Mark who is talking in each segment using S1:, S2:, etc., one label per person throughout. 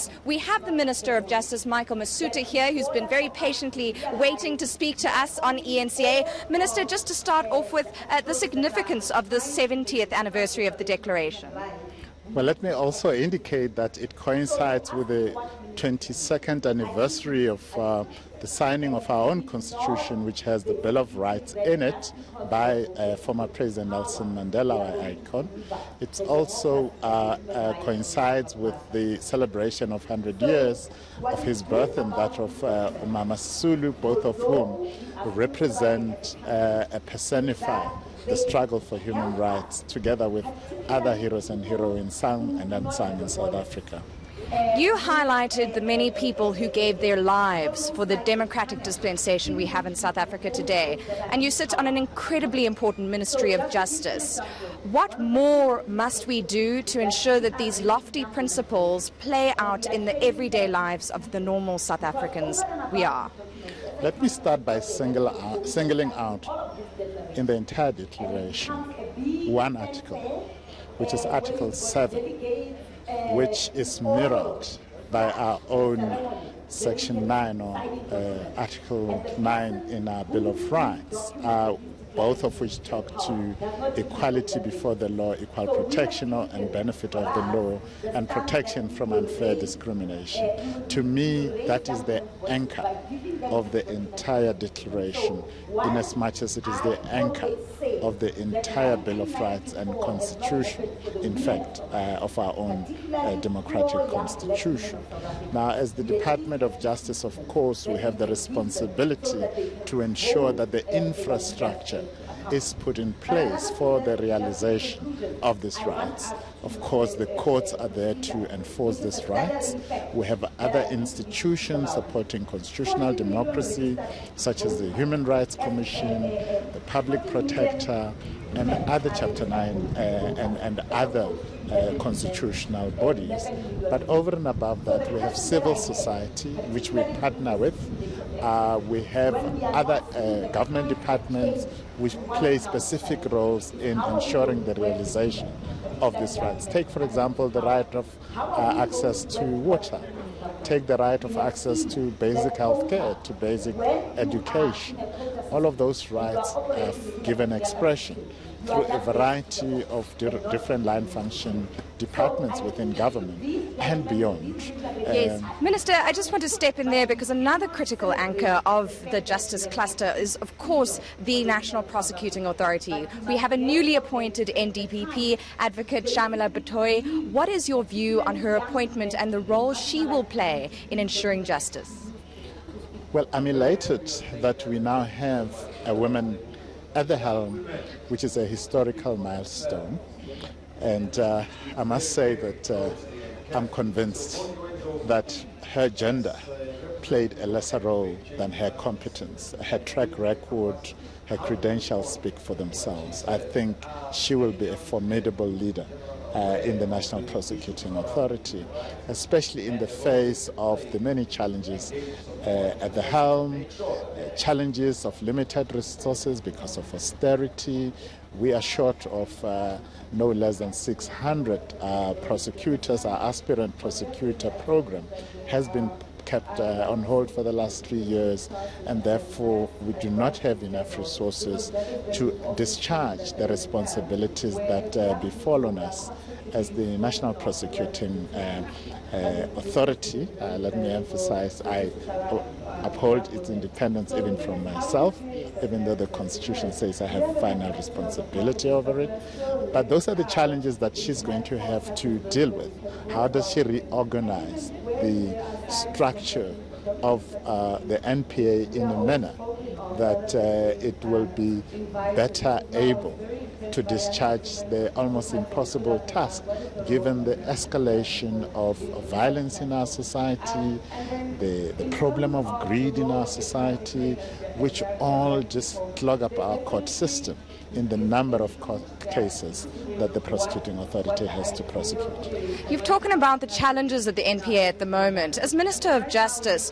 S1: Rights. We have the Minister of Justice, Michael Masuta, here, who's been very patiently waiting to speak to us on ENCA. Minister, just to start off with the significance of the 70th anniversary of the Declaration.
S2: Well, let me also indicate that it coincides with the 22nd anniversary of the signing of our own constitution, which has the Bill of Rights in it by former President Nelson Mandela, our icon. It also coincides with the celebration of 100 years of his birth and that of Umama Sisulu, both of whom represent personify the struggle for human rights, together with other heroes and heroines sung and unsung in South Africa.
S1: You highlighted the many people who gave their lives for the democratic dispensation we have in South Africa today, and you sit on an incredibly important Ministry of Justice. What more must we do to ensure that these lofty principles play out in the everyday lives of the normal South Africans we are?
S2: Let me start by singling out in the entire declaration one article, which is Article 7, which is mirrored by our own Section 9 or Article 9 in our Bill of Rights, both of which talk to equality before the law, equal protection and benefit of the law, and protection from unfair discrimination. To me, that is the anchor of the entire declaration, in as much as it is the anchor of the entire Bill of Rights and Constitution, in fact, of our own democratic constitution. Now, as the Department of Justice, of course, we have the responsibility to ensure that the infrastructure is put in place for the realization of these rights. Of course, the courts are there to enforce these rights. We have other institutions supporting constitutional democracy, such as the Human Rights Commission, the Public Protector, and other Chapter 9 and other constitutional bodies. But over and above that, we have civil society, which we partner with. We have other government departments which play specific roles in ensuring the realization of these rights. Take, for example, the right of access to water. Take the right of access to basic health care, to basic education. All of those rights have given expression through a variety of different line function departments within government and beyond.
S1: Yes. Minister, I just want to step in there because another critical anchor of the Justice Cluster is, of course, the National Prosecuting Authority. We have a newly appointed NDPP advocate, Shamila Batoy. What is your view on her appointment and the role she will play in ensuring justice?
S2: Well, I'm elated that we now have a woman at the helm, which is a historical milestone. And I must say that I'm convinced that her gender played a lesser role than her competence. Her track record, her credentials speak for themselves. I think she will be a formidable leader in the National Prosecuting Authority, especially in the face of the many challenges at the helm, challenges of limited resources because of austerity. We are short of no less than 600 prosecutors. Our aspirant prosecutor program has been kept on hold for the last 3 years, and therefore we do not have enough resources to discharge the responsibilities that befall on us as the National Prosecuting Authority. Let me emphasize, I uphold its independence even from myself, even though the Constitution says I have final responsibility over it. But those are the challenges that she's going to have to deal with. How does she reorganize the structure of the NPA in a manner that it will be better able to discharge the almost impossible task, given the escalation of violence in our society, the problem of greed in our society, which all just clog up our court system in the number of cases that the prosecuting authority has to prosecute.
S1: You've talked about the challenges of the NPA at the moment. As Minister of Justice,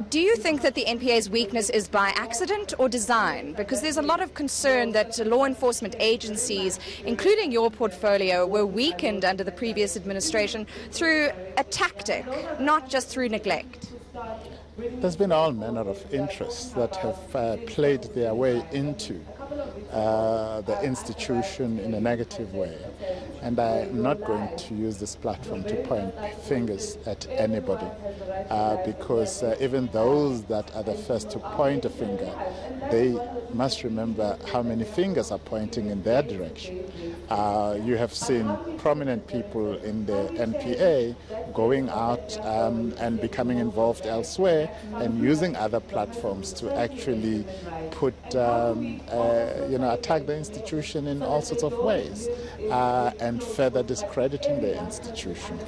S1: do you think that the NPA's weakness is by accident or design? Because there's a lot of concern that law enforcement agencies, including your portfolio, were weakened under the previous administration through a tactic, not just through neglect.
S2: There's been all manner of interests that have played their way into the institution in a negative way. And I'm not going to use this platform to point fingers at anybody because even those that are the first to point a finger, they must remember how many fingers are pointing in their direction. You have seen prominent people in the NPA going out and becoming involved elsewhere and using other platforms to actually put, attack the institution in all sorts of ways and further discrediting the institution.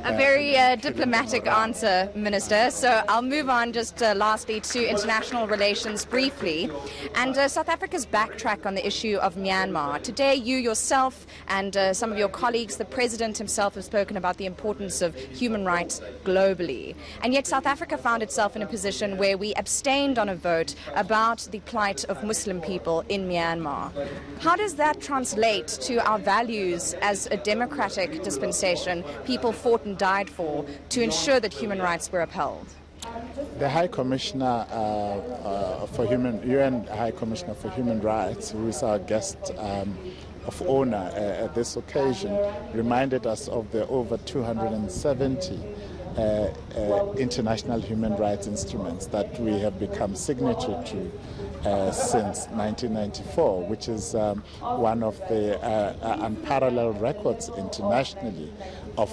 S1: A very diplomatic answer, Minister. So I'll move on just lastly to international relations briefly. And South Africa's backtrack on the issue of Myanmar. Today, you yourself and some of your colleagues, the President himself, have spoken about the importance of human rights globally. And yet South Africa found itself in a position where we abstained on a vote about the plight of Muslim people in Myanmar. How does that translate to our values as a democratic dispensation people fought and died for to ensure that human rights were upheld?
S2: The High Commissioner UN High Commissioner for Human Rights, who is our guest of honor at this occasion, reminded us of the over 270 international human rights instruments that we have become signatory to since 1994, which is one of the unparalleled records internationally of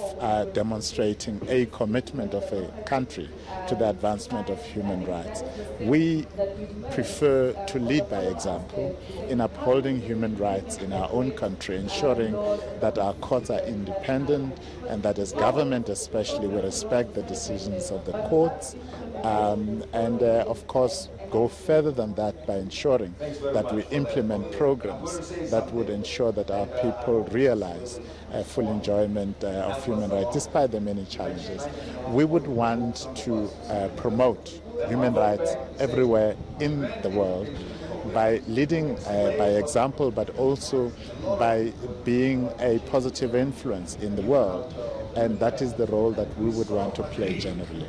S2: demonstrating a commitment of a country to the advancement of human rights. We prefer to lead by example in upholding human rights in our own country, ensuring that our courts are independent and that as government especially we respect the decisions of the courts and of course go further than that by ensuring that we implement programs that would ensure that our people realize full enjoyment of human rights despite the many challenges. We would want to promote human rights everywhere in the world by leading by example, but also by being a positive influence in the world. And that is the role that we would want to play generally.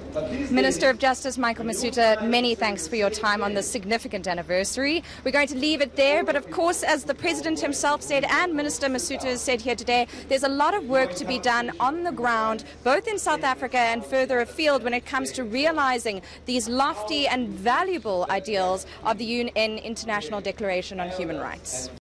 S1: Minister of Justice Michael Masuta, many thanks for your time on this significant anniversary. We're going to leave it there, but of course, as the President himself said and Minister Masuta has said here today, there's a lot of work to be done on the ground, both in South Africa and further afield when it comes to realizing these lofty and valuable ideals of the UN International Declaration on Human Rights.